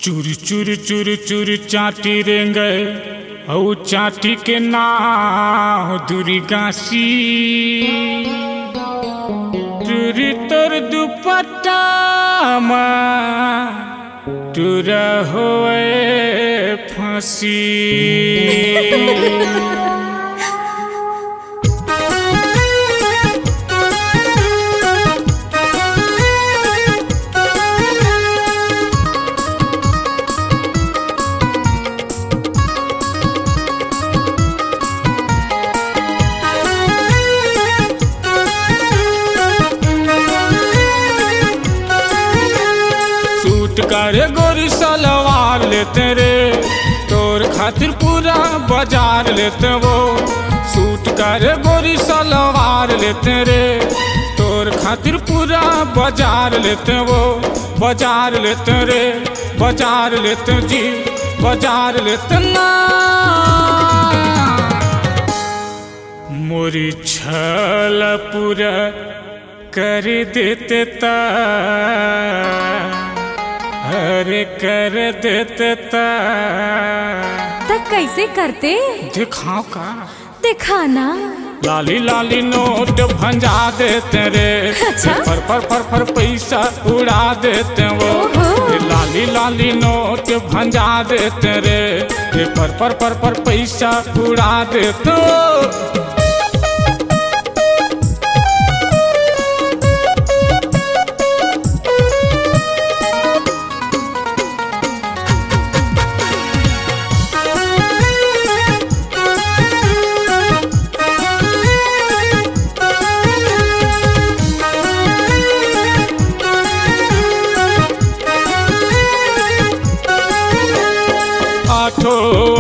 चूर चूर चूर चूर चाटी रेंगे औ चाटी के नाव दुर्गासी चूरी तोर दुपट्टा टूर होए फांसी। करे गोरी सलवार लेते रे तोर खातिर पूरा बाजार लेते वो। सूट करे गोरी सलवार लेते रे तोर खातिर पूरा बाजार लेते वो। बाजार लेते रे बाजार लेते जी बाजार लेते ना। मोरी छल पूरा कर देते ता अरे कर देते तक कैसे करते दिखाओ का दिखाना। लाली लाली नोट भंजा देते रे अच्छा? पर पैसा उड़ा देते वो। लाली लाली नोट भंजा देते रे पर पैसा उड़ा देते वो।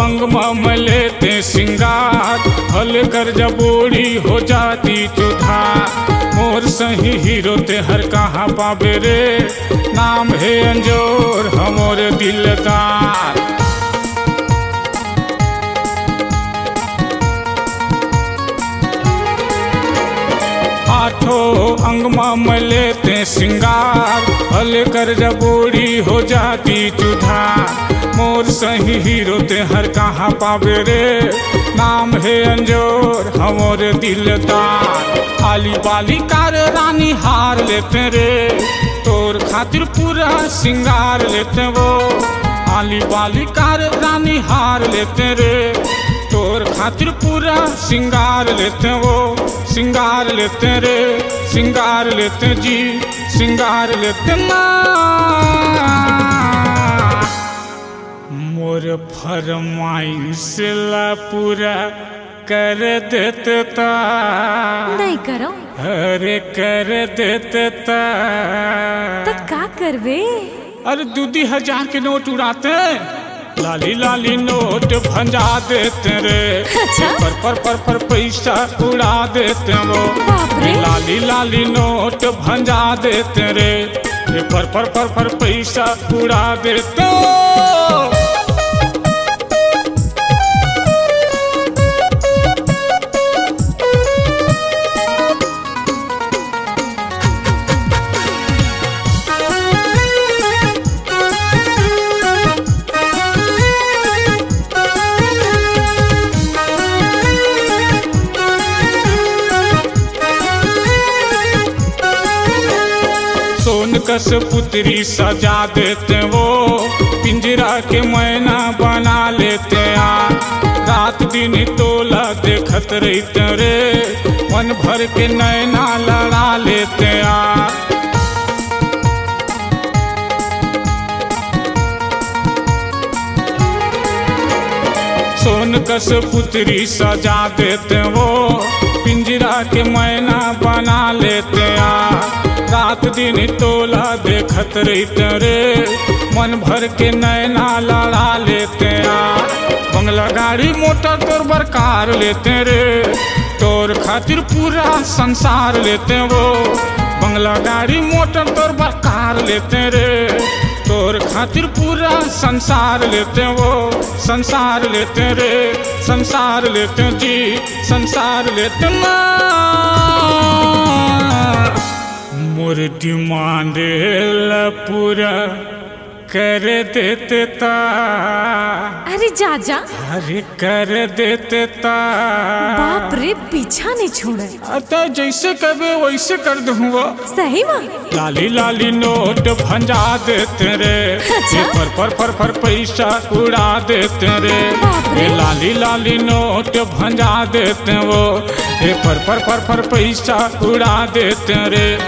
अंग में लेते सिंगार हल कर जब बूढ़ी हो जाती चौथा। मोर सही हीरो ते हर कहाँ पावे रे नाम है अंजोर हमोर दिलदार। आठों अंग में लेते सिंगार हल कर जब बूढ़ी हो जाती चौथा। मोर सही हीरो ते हर कहाँ पावे रे नाम है अंजोर हमोर दिलदार। आली बाली कार रानी हार लेते रे तोर खातिर पूरा सिंगार लेते वो। आली बाली कार रानी हार लेते रे तोर खातिर पूरा सिंगार लेते वो। सिंगार लेते रे सिंगार लेते जी सिंगार लेते ना। मोर फरमाइश ला पूरा कर देते ता नहीं करो अरे कर देते ता तो का करवे। अरे 2,000 के नोट उड़ाते लाली लाली नोट भंजा देते रे। अच्छा? पर पैसा उड़ा देते वो। लाली लाली नोट भंजा देते रे पर पैसा उड़ा देते वो। सोन कस पुतरी सजा देते वो पिंजरा के मैना बना लेते आ। रात दिन तोला देखत रहते रे मन भर के नैना लड़ा लेते आ। सोन कस पुतरी सजा देते वो पिंजरा के मैना बना लेते आ। रात दिन तोला देखत रहते रे मन भर के नैना लड़ा लेते आ। बंगला गाड़ी मोटर तोर बरकार लेते रे तोर खातिर पूरा संसार लेते वो। बंगला गाड़ी मोटर तोर बरकार लेते रे तोर खातिर पूरा संसार लेते वो। संसार लेते रे संसार लेते जी संसार लेते ना। मोर डिमांड पूरा कर देते ता, अरे जा जा। अरे कर देते ता। बाप रे, पीछा नहीं छोड़े। अतः जैसे कभी वैसे कर दूंगा। सही में? लाली लाली नोट भंजा देते रे, अच्छा? पर पैसा उड़ा देते रे। बाप रे। लाली लाली नोट भंजा देते वो, पर पैसा उड़ा देते रे।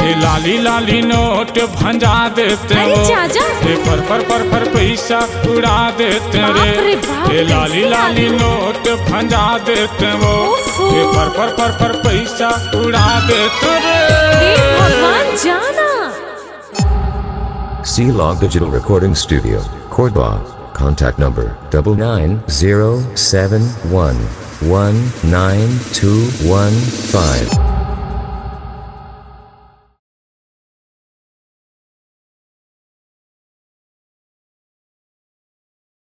लाली लाली नोट भंजा देते अरे वो, जा जा। पर पैसा उड़ा देते बाप रे रे। बाप, लाली कैसे लाली आदमी? नोट भंजा देते वो, ओफो। पर पैसा उड़ा देते रे। हे भगवान, जाना। C-Log Digital Recording Studio, Cordoba. Contact number 9907119215.